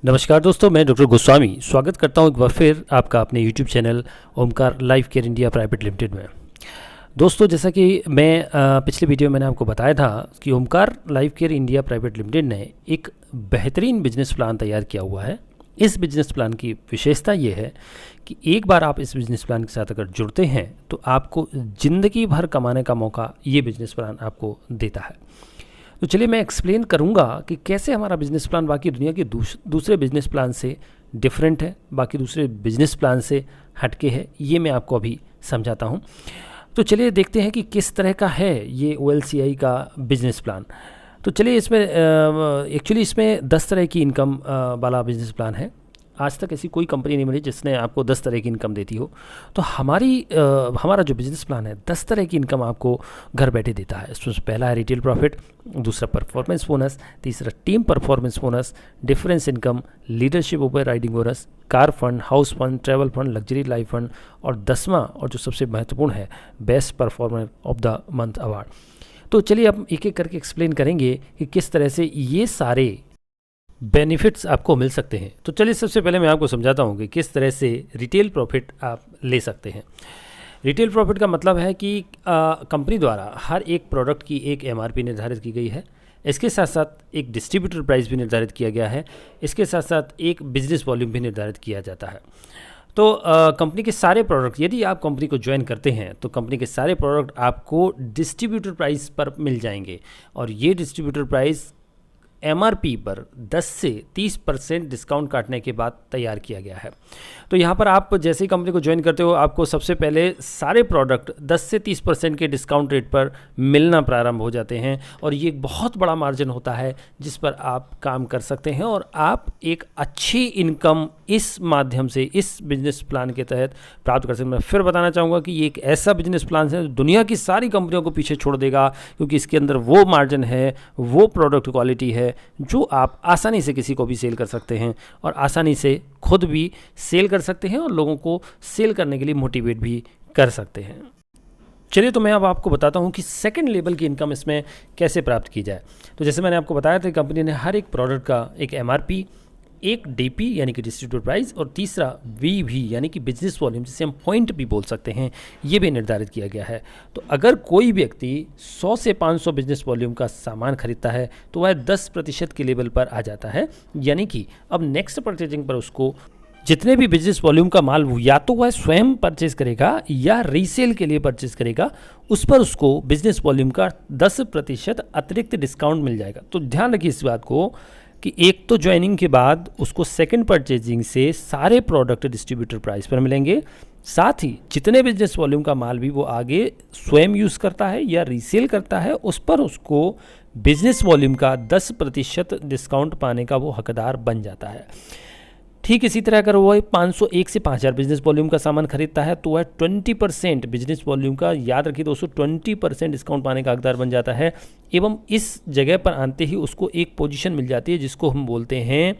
नमस्कार दोस्तों, मैं डॉक्टर गोस्वामी स्वागत करता हूं एक बार फिर आपका अपने YouTube channel Omkar life care India private limited में। दोस्तों, जैसा कि मैं पिछले वीडियो में मैंने आपको बताया था कि Omkar life care India private limited ने एक बेहतरीन बिजनेस प्लान तैयार किया हुआ है। इस बिजनेस प्लान की विशेषता ये है कि एक बार आप इस बिजनेस प्लान के साथ अगर जुड़ते हैं तो आपको ज़िंदगी भर कमाने का मौका ये बिजनेस प्लान आपको देता है। तो चलिए मैं एक्सप्लेन करूंगा कि कैसे हमारा बिजनेस प्लान बाकी दुनिया के दूसरे बिजनेस प्लान से डिफरेंट है, बाकी दूसरे बिजनेस प्लान से हटके है। ये मैं आपको अभी समझाता हूं। तो चलिए देखते हैं कि किस तरह का है ये OLCI का बिजनेस प्लान। तो चलिए इसमें एक्चुअली इसमें 10 तरह की इनकम वाला बिजनेस प्लान है। आज तक ऐसी कोई कंपनी नहीं मिली जिसने आपको 10 तरह की इनकम देती हो। तो हमारा जो बिजनेस प्लान है 10 तरह की इनकम आपको घर बैठे देता है। इसमें पहला है रिटेल प्रॉफिट, दूसरा परफॉर्मेंस बोनस, तीसरा team performance bonus, difference income, leadership over riding bonus, car fund, house fund, travel fund, luxury life fund और 10वां और जो सबसे महत्वपूर्ण है best performer of the month award. तो चलिए अब एक एक करके एक्सप्लेन करेंगे कि किस तरह से ये सारे बेनिफिट्स आपको मिल सकते हैं। तो चलिए सबसे पहले मैं आपको समझाता हूँ कि किस तरह से रिटेल प्रॉफिट आप ले सकते हैं। रिटेल प्रॉफिट का मतलब है कि कंपनी द्वारा हर एक प्रोडक्ट की एक MRP निर्धारित की गई है। इसके साथ साथ एक डिस्ट्रीब्यूटर प्राइस भी निर्धारित किया गया है। इसके साथ साथ एक बिजनेस वॉल्यूम भी निर्धारित किया जाता है। तो कंपनी के सारे प्रोडक्ट, यदि आप कंपनी को ज्वाइन करते हैं तो कंपनी के सारे प्रोडक्ट आपको डिस्ट्रीब्यूटर प्राइस पर मिल जाएंगे और ये डिस्ट्रीब्यूटर प्राइस MRP पर 10 से 30% डिस्काउंट काटने के बाद तैयार किया गया है। तो यहाँ पर आप जैसे ही कंपनी को ज्वाइन करते हो आपको सबसे पहले सारे प्रोडक्ट 10 से 30% के डिस्काउंट रेट पर मिलना प्रारंभ हो जाते हैं और ये एक बहुत बड़ा मार्जिन होता है जिस पर आप काम कर सकते हैं और आप एक अच्छी इनकम इस माध्यम से इस बिजनेस प्लान के तहत प्राप्त कर सकते हैं। मैं फिर बताना चाहूँगा कि ये एक ऐसा बिजनेस प्लान है जो दुनिया की सारी कंपनियों को पीछे छोड़ देगा, क्योंकि इसके अंदर वो मार्जिन है, वो प्रोडक्ट क्वालिटी है जो आप आसानी से किसी को भी सेल कर सकते हैं और आसानी से खुद भी सेल कर सकते हैं और लोगों को सेल करने के लिए मोटिवेट भी कर सकते हैं। चलिए तो मैं अब आपको बताता हूं कि सेकंड लेवल की इनकम इसमें कैसे प्राप्त की जाए। तो जैसे मैंने आपको बताया था कंपनी ने हर एक प्रोडक्ट का एक MRP, एक DP यानी कि डिस्ट्रीब्यूटर प्राइस और तीसरा VV यानी कि बिजनेस वॉल्यूम, जिसे हम पॉइंट भी बोल सकते हैं, ये भी निर्धारित किया गया है। तो अगर कोई व्यक्ति 100 से 500 बिजनेस वॉल्यूम का सामान खरीदता है तो वह 10% के लेवल पर आ जाता है। यानी कि अब नेक्स्ट परचेजिंग पर उसको जितने भी बिजनेस वॉल्यूम का माल या तो वह स्वयं परचेज करेगा या रीसेल के लिए परचेज करेगा, उस पर उसको बिजनेस वॉल्यूम का 10% अतिरिक्त डिस्काउंट मिल जाएगा। तो ध्यान रखिए इस बात को कि एक तो ज्वाइनिंग के बाद उसको सेकंड परचेजिंग से सारे प्रोडक्ट डिस्ट्रीब्यूटर प्राइस पर मिलेंगे, साथ ही जितने बिजनेस वॉल्यूम का माल भी वो आगे स्वयं यूज़ करता है या रीसेल करता है उस पर उसको बिजनेस वॉल्यूम का 10% डिस्काउंट पाने का वो हकदार बन जाता है। ठीक इसी तरह अगर वह 501 से 5000 बिजनेस वॉल्यूम का सामान खरीदता है तो वह 20% बिजनेस वॉल्यूम का, याद रखिए दोस्तों, 20% डिस्काउंट पाने का हकदार बन जाता है। एवं इस जगह पर आते ही उसको एक पोजीशन मिल जाती है जिसको हम बोलते हैं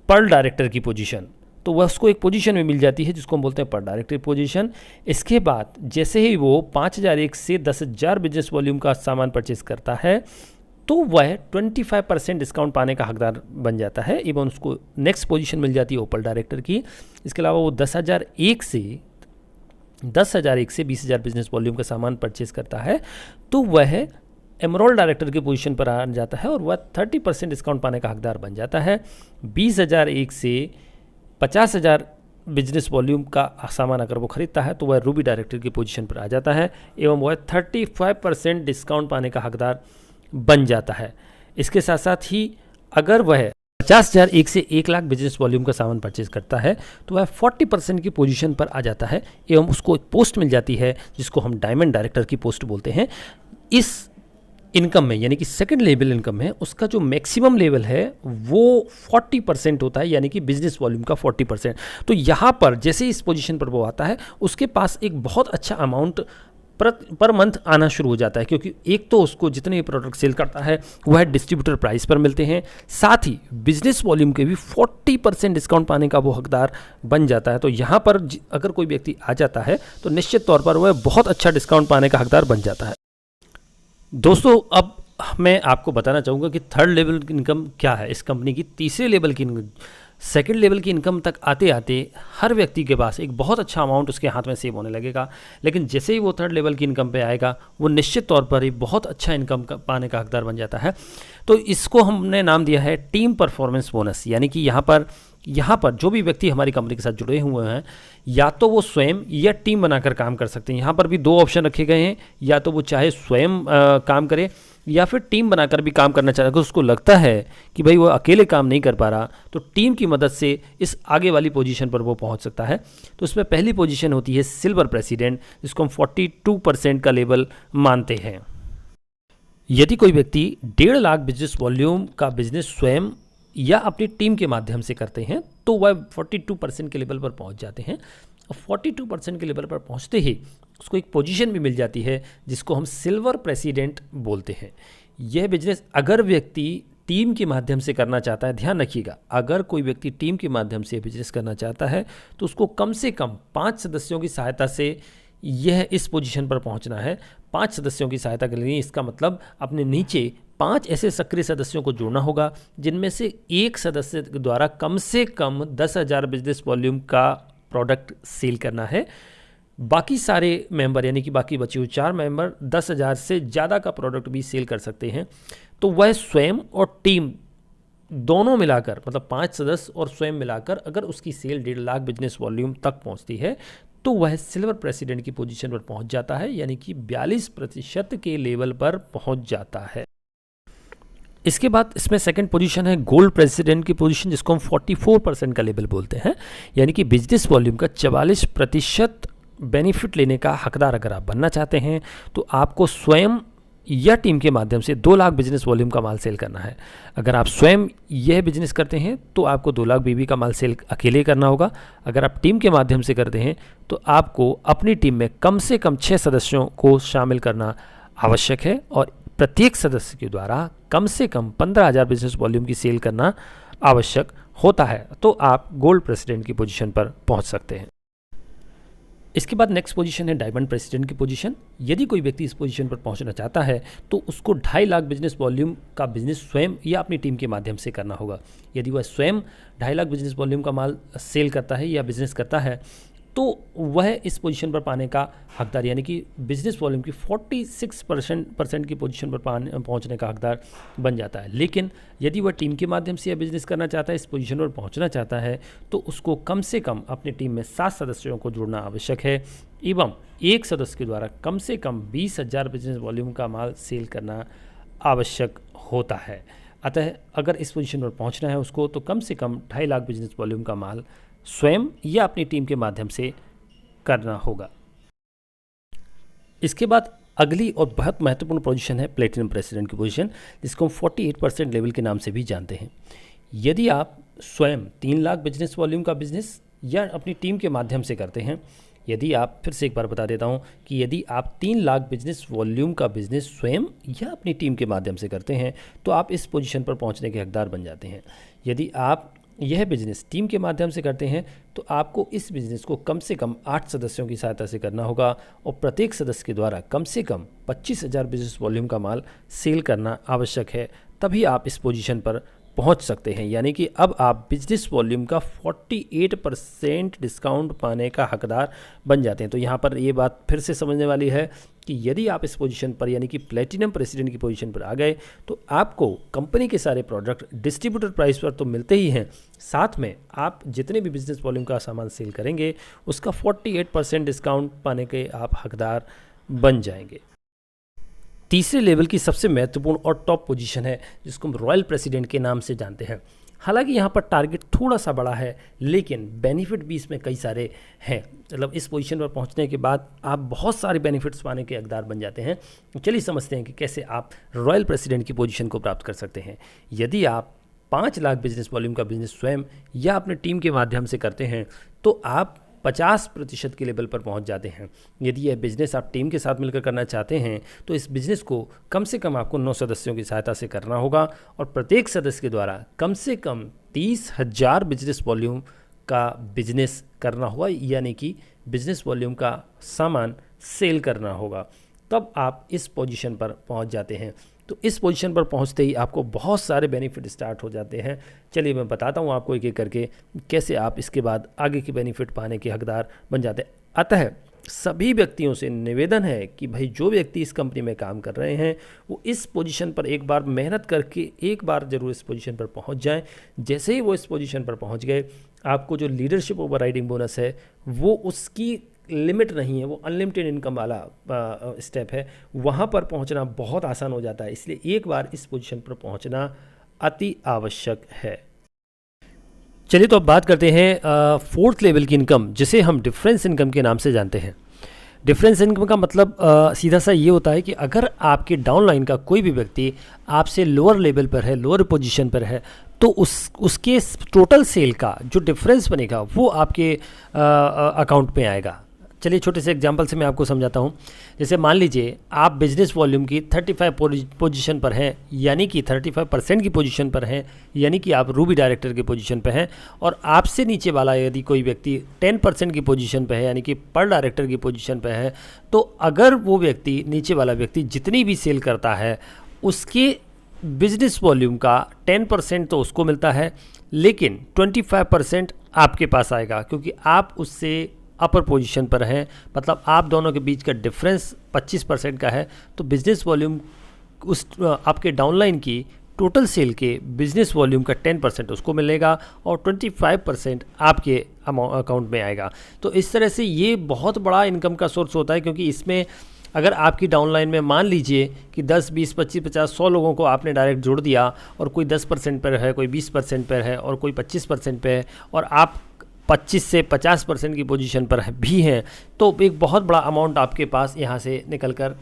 पर डायरेक्टर की पोजीशन। तो वह उसको एक पोजीशन में मिल जाती है जिसको हम बोलते हैं पर डायरेक्टर पोजीशन। इसके बाद जैसे ही वो 5001 से 10000 बिजनेस वॉल्यूम का सामान परचेज करता है तो वह 25% डिस्काउंट पाने का हकदार बन जाता है एवं उसको नेक्स्ट पोजीशन मिल जाती है ओपल डायरेक्टर की। इसके अलावा वो 10001 से 20000 बिजनेस वॉल्यूम का सामान परचेज करता है तो वह एमरोल्ड डायरेक्टर की पोजीशन पर आ जाता है और वह 30% डिस्काउंट पाने का हकदार बन जाता है। 20001 से 50000 बिजनेस वॉल्यूम का सामान अगर वो खरीदता है तो वह रूबी डायरेक्टर की पोजीशन पर आ जाता है एवं वह 35% डिस्काउंट पाने का हकदार बन जाता है। इसके साथ साथ ही अगर वह 50001 से 1 लाख बिजनेस वॉल्यूम का सामान परचेज करता है तो वह 40% की पोजीशन पर आ जाता है एवं उसको एक पोस्ट मिल जाती है जिसको हम डायमंड डायरेक्टर की पोस्ट बोलते हैं। इस इनकम में यानी कि सेकंड लेवल इनकम में उसका जो मैक्सिमम लेवल है वो 40% होता है, यानी कि बिजनेस वॉल्यूम का 40%। तो यहाँ पर जैसे इस पोजीशन पर वो आता है उसके पास एक बहुत अच्छा अमाउंट पर मंथ आना शुरू हो जाता है, क्योंकि एक तो उसको जितने भी प्रोडक्ट सेल करता है वह डिस्ट्रीब्यूटर प्राइस पर मिलते हैं, साथ ही बिजनेस वॉल्यूम के भी 40% डिस्काउंट पाने का वो हकदार बन जाता है। तो यहाँ पर अगर कोई व्यक्ति आ जाता है तो निश्चित तौर पर वह बहुत अच्छा डिस्काउंट पाने का हकदार बन जाता है। दोस्तों अब मैं आपको बताना चाहूँगा कि थर्ड लेवल की इनकम क्या है इस कंपनी की। तीसरे लेवल की सेकंड लेवल की इनकम तक आते आते हर व्यक्ति के पास एक बहुत अच्छा अमाउंट उसके हाथ में सेव होने लगेगा, लेकिन जैसे ही वो थर्ड लेवल की इनकम पे आएगा वो निश्चित तौर पर ही बहुत अच्छा इनकम पाने का हकदार बन जाता है। तो इसको हमने नाम दिया है टीम परफॉर्मेंस बोनस। यानी कि यहाँ पर जो भी व्यक्ति हमारी कंपनी के साथ जुड़े हुए हैं, या तो वो स्वयं या टीम बनाकर काम कर सकते हैं। यहाँ पर भी दो ऑप्शन रखे गए हैं, या तो वो चाहे स्वयं काम करे या फिर टीम बनाकर भी काम करना चाहता है। अगर उसको लगता है कि भाई वो अकेले काम नहीं कर पा रहा, तो टीम की मदद से इस आगे वाली पोजीशन पर वो पहुंच सकता है। तो उसमें पहली पोजीशन होती है सिल्वर प्रेसिडेंट, जिसको हम 42% का लेवल मानते हैं। यदि कोई व्यक्ति 1.5 लाख बिजनेस वॉल्यूम का बिजनेस स्वयं या अपनी टीम के माध्यम से करते हैं तो वह 42% के लेवल पर पहुंच जाते हैं। और 42% के लेवल पर पहुंचते ही उसको एक पोजीशन भी मिल जाती है जिसको हम सिल्वर प्रेसिडेंट बोलते हैं। यह बिजनेस अगर व्यक्ति टीम के माध्यम से करना चाहता है, ध्यान रखिएगा, अगर कोई व्यक्ति टीम के माध्यम से बिजनेस करना चाहता है तो उसको कम से कम 5 सदस्यों की सहायता से यह इस पोजीशन पर पहुंचना है। 5 सदस्यों की सहायता के लिए इसका मतलब अपने नीचे 5 ऐसे सक्रिय सदस्यों को जोड़ना होगा, जिनमें से एक सदस्य द्वारा कम से कम 10,000 बिजनेस वॉल्यूम का प्रोडक्ट सेल करना है। बाकी सारे मेंबर यानी कि बाकी बचे हुए 4 मेंबर 10,000 से ज़्यादा का प्रोडक्ट भी सेल कर सकते हैं। तो वह स्वयं और टीम दोनों मिलाकर, मतलब 5 सदस्य और स्वयं मिलाकर अगर उसकी सेल 1.5 लाख बिजनेस वॉल्यूम तक पहुंचती है तो वह सिल्वर प्रेसिडेंट की पोजीशन पर पहुंच जाता है, यानी कि 42% के लेवल पर पहुंच जाता है। इसके बाद इसमें सेकंड पोजीशन है गोल्ड प्रेसिडेंट की पोजीशन, जिसको हम 44% का लेवल बोलते हैं। यानी कि बिजनेस वॉल्यूम का 44% बेनिफिट लेने का हकदार अगर आप बनना चाहते हैं तो आपको स्वयं या टीम के माध्यम से 2 लाख बिजनेस वॉल्यूम का माल सेल करना है। अगर आप स्वयं यह बिजनेस करते हैं तो आपको 2 लाख बीबी का माल सेल अकेले करना होगा। अगर आप टीम के माध्यम से करते हैं तो आपको अपनी टीम में कम से कम 6 सदस्यों को शामिल करना आवश्यक है और प्रत्येक सदस्य के द्वारा कम से कम 15,000 बिजनेस वॉल्यूम की सेल करना आवश्यक होता है। तो आप गोल्ड प्रेसिडेंट की पोजीशन पर पहुंच सकते हैं। इसके बाद नेक्स्ट पोजीशन है डायमंड प्रेसिडेंट की पोजीशन। यदि कोई व्यक्ति इस पोजीशन पर पहुंचना चाहता है तो उसको 2.5 लाख बिजनेस वॉल्यूम का बिजनेस स्वयं या अपनी टीम के माध्यम से करना होगा। यदि वह स्वयं 2.5 लाख बिजनेस वॉल्यूम का माल सेल करता है या बिजनेस करता है तो वह इस पोजीशन पर पाने का हकदार, यानी कि बिजनेस वॉल्यूम की 46% की पोजीशन पर पहुंचने का हकदार बन जाता है। लेकिन यदि वह टीम के माध्यम से यह बिजनेस करना चाहता है, इस पोजीशन पर पहुंचना चाहता है, तो उसको कम से कम अपनी टीम में 7 सदस्यों को जोड़ना आवश्यक है एवं एक सदस्य के द्वारा कम से कम 20,000 बिजनेस वॉल्यूम का माल सेल करना आवश्यक होता है। अतः अगर इस पोजीशन पर पहुंचना है उसको तो कम से कम 2.5 लाख बिजनेस वॉल्यूम का माल स्वयं या अपनी टीम के माध्यम से करना होगा। इसके बाद अगली और बहुत महत्वपूर्ण पोजीशन है प्लेटिनम प्रेसिडेंट की पोजीशन, जिसको हम 48% लेवल के नाम से भी जानते हैं। यदि आप स्वयं 3 लाख बिजनेस वॉल्यूम का बिजनेस या अपनी टीम के माध्यम से करते हैं, यदि आप, फिर से एक बार बता देता हूं कि यदि आप 3 लाख बिजनेस वॉल्यूम का बिजनेस स्वयं या अपनी टीम के माध्यम से करते हैं तो आप इस पोजीशन पर पहुंचने के हकदार बन जाते हैं। यदि आप यह बिजनेस टीम के माध्यम से करते हैं तो आपको इस बिजनेस को कम से कम 8 सदस्यों की सहायता से करना होगा और प्रत्येक सदस्य के द्वारा कम से कम 25,000 बिजनेस वॉल्यूम का माल सेल करना आवश्यक है, तभी आप इस पोजीशन पर पहुंच सकते हैं। यानी कि अब आप बिजनेस वॉल्यूम का 48% डिस्काउंट पाने का हकदार बन जाते हैं। तो यहाँ पर ये बात फिर से समझने वाली है कि यदि आप इस पोजीशन पर यानी कि प्लेटिनम प्रेसिडेंट की पोजीशन पर आ गए तो आपको कंपनी के सारे प्रोडक्ट डिस्ट्रीब्यूटर प्राइस पर तो मिलते ही हैं, साथ में आप जितने भी बिजनेस वॉल्यूम का सामान सेल करेंगे उसका 48% डिस्काउंट पाने के आप हकदार बन जाएंगे। तीसरे लेवल की सबसे महत्वपूर्ण और टॉप पोजीशन है जिसको हम रॉयल प्रेसिडेंट के नाम से जानते हैं। हालांकि यहाँ पर टारगेट थोड़ा सा बड़ा है लेकिन बेनिफिट भी इसमें कई सारे हैं। मतलब इस पोजीशन पर पहुँचने के बाद आप बहुत सारे बेनिफिट्स पाने के हकदार बन जाते हैं। चलिए समझते हैं कि कैसे आप रॉयल प्रेसिडेंट की पोजीशन को प्राप्त कर सकते हैं। यदि आप 5 लाख बिजनेस वॉल्यूम का बिजनेस स्वयं या अपने टीम के माध्यम से करते हैं तो आप 50% के लेवल पर पहुंच जाते हैं। यदि यह बिजनेस आप टीम के साथ मिलकर करना चाहते हैं तो इस बिजनेस को कम से कम आपको 9 सदस्यों की सहायता से करना होगा और प्रत्येक सदस्य के द्वारा कम से कम 30,000 बिजनेस वॉल्यूम का बिजनेस करना होगा, यानी कि बिजनेस वॉल्यूम का सामान सेल करना होगा, तब आप इस पोजीशन पर पहुंच जाते हैं। तो इस पोजीशन पर पहुंचते ही आपको बहुत सारे बेनिफिट स्टार्ट हो जाते हैं। चलिए मैं बताता हूं आपको एक एक करके कैसे आप इसके बाद आगे की बेनिफिट पाने के हकदार बन जाते हैं। अतः सभी व्यक्तियों से निवेदन है कि भाई जो व्यक्ति इस कंपनी में काम कर रहे हैं वो इस पोजीशन पर एक बार मेहनत करके एक बार ज़रूर इस पोजीशन पर पहुंच जाएं। जैसे ही वो इस पोजीशन पर पहुंच गए, आपको जो लीडरशिप ओवरराइडिंग बोनस है वो उसकी लिमिट नहीं है, वो अनलिमिटेड इनकम वाला स्टेप है, वहाँ पर पहुँचना बहुत आसान हो जाता है। इसलिए एक बार इस पोजीशन पर पहुँचना अति आवश्यक है। चलिए तो अब बात करते हैं फोर्थ लेवल की इनकम, जिसे हम डिफरेंस इनकम के नाम से जानते हैं। डिफरेंस इनकम का मतलब सीधा सा ये होता है कि अगर आपके डाउनलाइन का कोई भी व्यक्ति आपसे लोअर लेवल पर है, लोअर पोजीशन पर है, तो उसके टोटल सेल का जो डिफरेंस बनेगा वो आपके अकाउंट में आएगा। चलिए छोटे से एग्जांपल से मैं आपको समझाता हूँ। जैसे मान लीजिए आप बिजनेस वॉल्यूम की 35 पोजीशन पर हैं, यानी कि 35% की पोजीशन पर हैं, यानी कि आप रूबी डायरेक्टर की पोजीशन पर हैं, और आपसे नीचे वाला यदि कोई व्यक्ति 10% की पोजीशन पर है, यानी कि पर डायरेक्टर की पोजीशन पर है, तो अगर वो व्यक्ति नीचे वाला व्यक्ति जितनी भी सेल करता है उसके बिजनेस वॉल्यूम का 10% तो उसको मिलता है, लेकिन 25% आपके पास आएगा, क्योंकि आप उससे अपर पोजीशन पर हैं। मतलब आप दोनों के बीच का डिफरेंस 25% का है, तो बिजनेस वॉल्यूम उस आपके डाउनलाइन की टोटल सेल के बिजनेस वॉल्यूम का 10% उसको मिलेगा और 25% आपके अकाउंट में आएगा। तो इस तरह से ये बहुत बड़ा इनकम का सोर्स होता है, क्योंकि इसमें अगर आपकी डाउनलाइन में मान लीजिए कि 10, 20, 25, 50, 100 लोगों को आपने डायरेक्ट जोड़ दिया, और कोई 10% पर है, कोई 20% पर है, और कोई 25% पर है, और आप 25 से 50% की पोजीशन पर भी हैं, तो एक बहुत बड़ा अमाउंट आपके पास यहाँ से निकल कर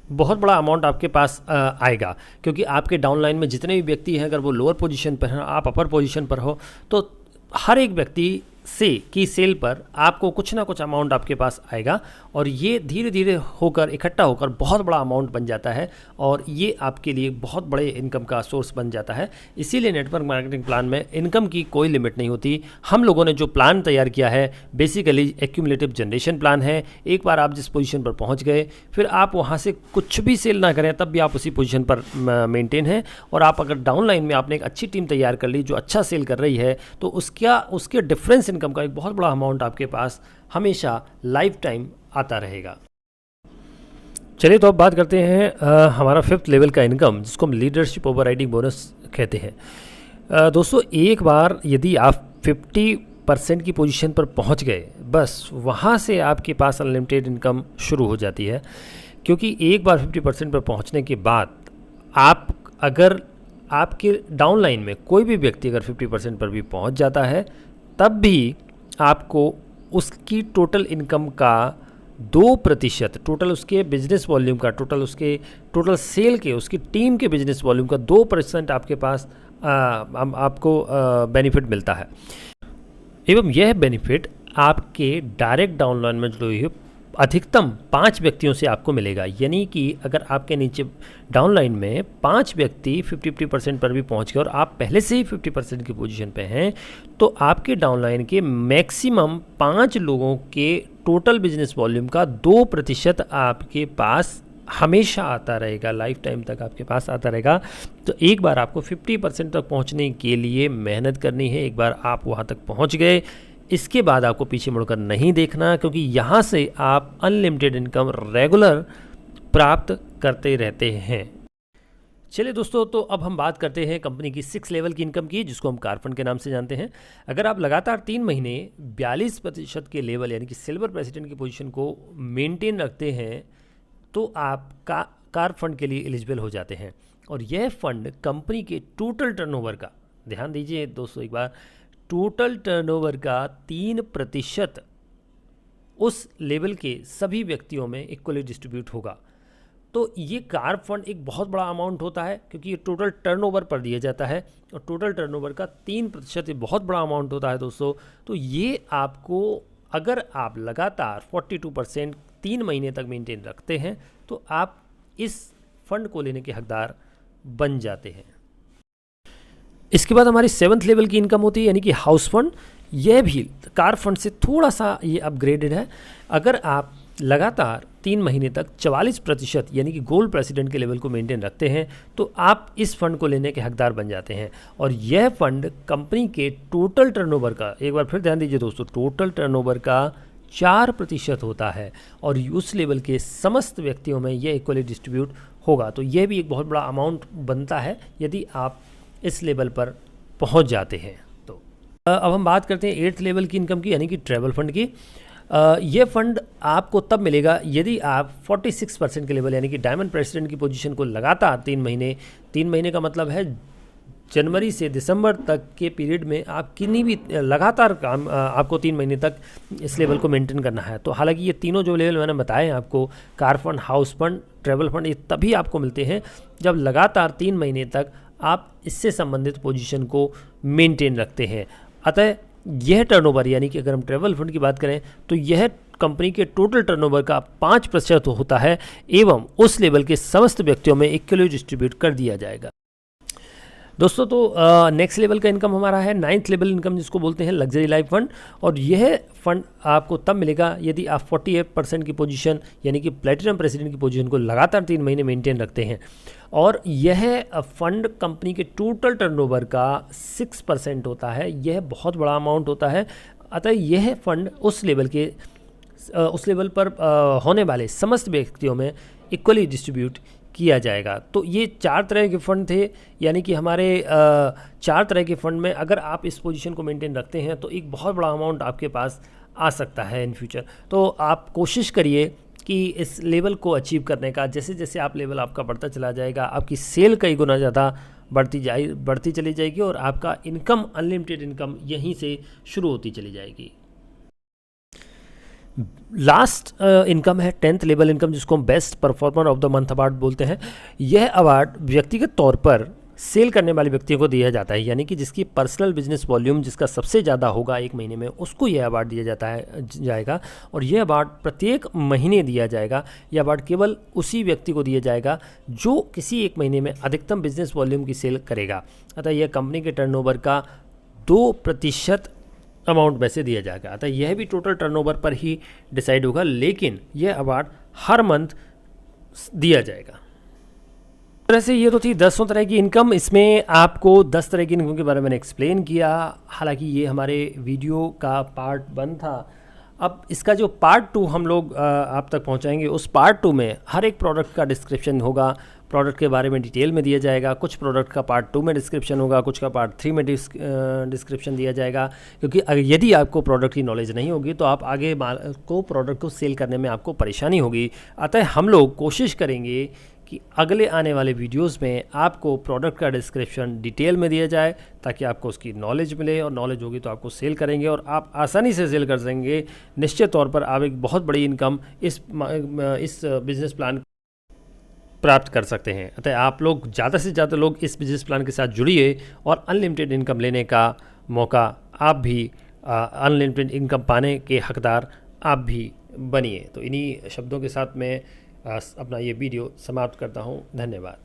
बहुत बड़ा अमाउंट आपके पास आएगा। क्योंकि आपके डाउनलाइन में जितने भी व्यक्ति हैं, अगर वो लोअर पोजीशन पर हैं, आप अपर पोजीशन पर हो, तो हर एक व्यक्ति से की सेल पर आपको कुछ ना कुछ अमाउंट आपके पास आएगा, और ये धीरे धीरे होकर इकट्ठा होकर बहुत बड़ा अमाउंट बन जाता है, और ये आपके लिए बहुत बड़े इनकम का सोर्स बन जाता है। इसीलिए नेटवर्क मार्केटिंग प्लान में इनकम की कोई लिमिट नहीं होती। हम लोगों ने जो प्लान तैयार किया है बेसिकली एक्यूमुलेटिव जनरेशन प्लान है। एक बार आप जिस पोजीशन पर पहुंच गए, फिर आप वहां से कुछ भी सेल ना करें, तब भी आप उसी पोजीशन पर मेंटेन हैं। और आप अगर डाउनलाइन में आपने एक अच्छी टीम तैयार कर ली जो अच्छा सेल कर रही है, तो उसके डिफरेंस इनकम का एक बहुत बड़ा अमाउंट आपके पास हमेशा लाइफ टाइम आता रहेगा। चलिए तो अब बात करते हैं हमारा फिफ्थ लेवल का इनकम, जिसको हम लीडरशिप ओवरराइडिंग बोनस कहते हैं। दोस्तों एक बार यदि आप 50% की पोजीशन पर पहुंच गए, बस वहां से आपके पास अनलिमिटेड इनकम शुरू हो जाती है। क्योंकि एक बार 50% पर पहुंचने के बाद आप अगर आपके डाउनलाइन में कोई भी व्यक्ति अगर 50% पर भी पहुंच जाता है, तब भी आपको उसकी टोटल इनकम का 2%, टोटल उसके बिजनेस वॉल्यूम का, टोटल सेल के, उसकी टीम के बिजनेस वॉल्यूम का 2% आपके पास आपको बेनिफिट मिलता है। एवं यह बेनिफिट आपके डायरेक्ट डाउनलाइन में जो है अधिकतम 5 व्यक्तियों से आपको मिलेगा। यानी कि अगर आपके नीचे डाउनलाइन में 5 व्यक्ति 50% पर भी पहुंच गए और आप पहले से ही 50% की पोजीशन पे हैं, तो आपके डाउनलाइन के मैक्सिमम 5 लोगों के टोटल बिजनेस वॉल्यूम का 2% आपके पास हमेशा आता रहेगा, लाइफ टाइम तक आपके पास आता रहेगा। तो एक बार आपको 50% तक पहुंचने के लिए मेहनत करनी है। एक बार आप वहां तक पहुंच गए, इसके बाद आपको पीछे मुड़कर नहीं देखना, क्योंकि यहाँ से आप अनलिमिटेड इनकम रेगुलर प्राप्त करते रहते हैं। चलिए दोस्तों, तो अब हम बात करते हैं कंपनी की 6 लेवल की इनकम की, जिसको हम कार फंड के नाम से जानते हैं। अगर आप लगातार 3 महीने 42% के लेवल यानी कि सिल्वर प्रेसिडेंट की पोजीशन को मेंटेन रखते हैं, तो आप कार फंड के लिए एलिजिबल हो जाते हैं। और यह फंड कंपनी के टोटल टर्नओवर का, ध्यान दीजिए दोस्तों एक बार, टोटल टर्नओवर का 3% उस लेवल के सभी व्यक्तियों में इक्वली डिस्ट्रीब्यूट होगा। तो ये कार फंड एक बहुत बड़ा अमाउंट होता है, क्योंकि ये टोटल टर्नओवर पर दिया जाता है, और टोटल टर्नओवर का 3% ये बहुत बड़ा अमाउंट होता है दोस्तों। तो ये आपको, अगर आप लगातार 42% 3 महीने तक मेंटेन रखते हैं, तो आप इस फंड को लेने के हकदार बन जाते हैं। इसके बाद हमारी 7th लेवल की इनकम होती है, यानी कि हाउस फंड। यह भी कार फंड से थोड़ा सा ये अपग्रेडेड है। अगर आप लगातार 3 महीने तक 44% यानी कि गोल्ड प्रेसिडेंट के लेवल को मेंटेन रखते हैं तो आप इस फंड को लेने के हकदार बन जाते हैं। और यह फंड कंपनी के टोटल टर्नओवर का, एक बार फिर ध्यान दीजिए दोस्तों, टोटल टर्नओवर का 4% होता है और उस लेवल के समस्त व्यक्तियों में यह इक्वली डिस्ट्रीब्यूट होगा। तो यह भी एक बहुत बड़ा अमाउंट बनता है यदि आप इस लेवल पर पहुंच जाते हैं। तो अब हम बात करते हैं 8th लेवल की इनकम की, यानी कि ट्रैवल फंड की। ये फंड आपको तब मिलेगा यदि आप 46% के लेवल यानी कि डायमंड प्रेसिडेंट की पोजीशन को लगातार 3 महीने का मतलब है जनवरी से दिसंबर तक के पीरियड में आप किन्हीं भी लगातार काम आपको 3 महीने तक इस लेवल को मेंटेन करना है। तो हालांकि ये तीनों जो लेवल मैंने बताए हैं आपको, car fund, house fund, travel fund, ये तभी आपको मिलते हैं जब लगातार 3 महीने तक आप इससे संबंधित पोजीशन को मेंटेन रखते हैं। अतः यह टर्नओवर, यानी कि अगर हम ट्रैवल फंड की बात करें तो यह कंपनी के टोटल टर्नओवर का 5% होता है एवं उस लेवल के समस्त व्यक्तियों में इक्वली डिस्ट्रीब्यूट कर दिया जाएगा। दोस्तों तो नेक्स्ट लेवल का इनकम हमारा है 9th लेवल इनकम, जिसको बोलते हैं लग्जरी लाइफ फंड। और यह फंड आपको तब मिलेगा यदि आप 48% की पोजीशन यानी कि प्लेटिनम प्रेसिडेंट की पोजीशन को लगातार 3 महीने मेंटेन रखते हैं। और यह फंड कंपनी के टोटल टर्नओवर का 6% होता है। यह बहुत बड़ा अमाउंट होता है। अतः यह फंड उस लेवल पर होने वाले समस्त व्यक्तियों में इक्वली डिस्ट्रीब्यूट किया जाएगा। तो ये 4 तरह के फ़ंड थे, यानी कि हमारे 4 तरह के फ़ंड में अगर आप इस पोजीशन को मेंटेन रखते हैं तो एक बहुत बड़ा अमाउंट आपके पास आ सकता है इन फ्यूचर। तो आप कोशिश करिए कि इस लेवल को अचीव करने का। जैसे जैसे आप लेवल आपका बढ़ता चला जाएगा, आपकी सेल कई गुना ज़्यादा बढ़ती चली जाएगी और आपका इनकम, अनलिमिटेड इनकम यहीं से शुरू होती चली जाएगी। लास्ट इनकम है 10th लेवल इनकम, जिसको हम best performer of the month award बोलते हैं। यह अवार्ड व्यक्तिगत तौर पर सेल करने वाले व्यक्तियों को दिया जाता है, यानी कि जिसकी पर्सनल बिजनेस वॉल्यूम जिसका सबसे ज़्यादा होगा 1 महीने में, उसको यह अवार्ड दिया जाएगा। और यह अवार्ड प्रत्येक महीने दिया जाएगा। यह अवार्ड केवल उसी व्यक्ति को दिया जाएगा जो किसी 1 महीने में अधिकतम बिजनेस वॉल्यूम की सेल करेगा। अतः यह कंपनी के टर्नओवर का 2% अमाउंट में से दिया जाएगा। अतः यह भी टोटल टर्नओवर पर ही डिसाइड होगा, लेकिन यह अवार्ड हर मंथ दिया जाएगा। तरह से ये तो थी 10 तरह की इनकम। इसमें आपको 10 तरह की इनकम के बारे में मैंने एक्सप्लेन किया। हालांकि ये हमारे वीडियो का पार्ट 1 था। अब इसका जो पार्ट 2 हम लोग आप तक पहुंचाएंगे, उस पार्ट 2 में हर एक प्रोडक्ट का डिस्क्रिप्शन होगा, प्रोडक्ट के बारे में डिटेल में दिया जाएगा। कुछ प्रोडक्ट का पार्ट 2 में डिस्क्रिप्शन होगा, कुछ का पार्ट 3 में डिस्क्रिप्शन दिया जाएगा। क्योंकि यदि आपको प्रोडक्ट की नॉलेज नहीं होगी तो आप आगे को प्रोडक्ट को सेल करने में आपको परेशानी होगी। अतः हम लोग कोशिश करेंगे कि अगले आने वाले वीडियोस में आपको प्रोडक्ट का डिस्क्रिप्शन डिटेल में दिया जाए, ताकि आपको उसकी नॉलेज मिले, और नॉलेज होगी तो आपको सेल करेंगे और आप आसानी से सेल कर सकेंगे। निश्चित तौर पर आप एक बहुत बड़ी इनकम इस बिजनेस प्लान प्राप्त कर सकते हैं। अतः आप लोग ज़्यादा से ज़्यादा लोग इस बिजनेस प्लान के साथ जुड़िए और अनलिमिटेड इनकम लेने का मौका आप भी, अनलिमिटेड इनकम पाने के हकदार आप भी बनिए। तो इन्हीं शब्दों के साथ मैं अपना ये वीडियो समाप्त करता हूँ। धन्यवाद।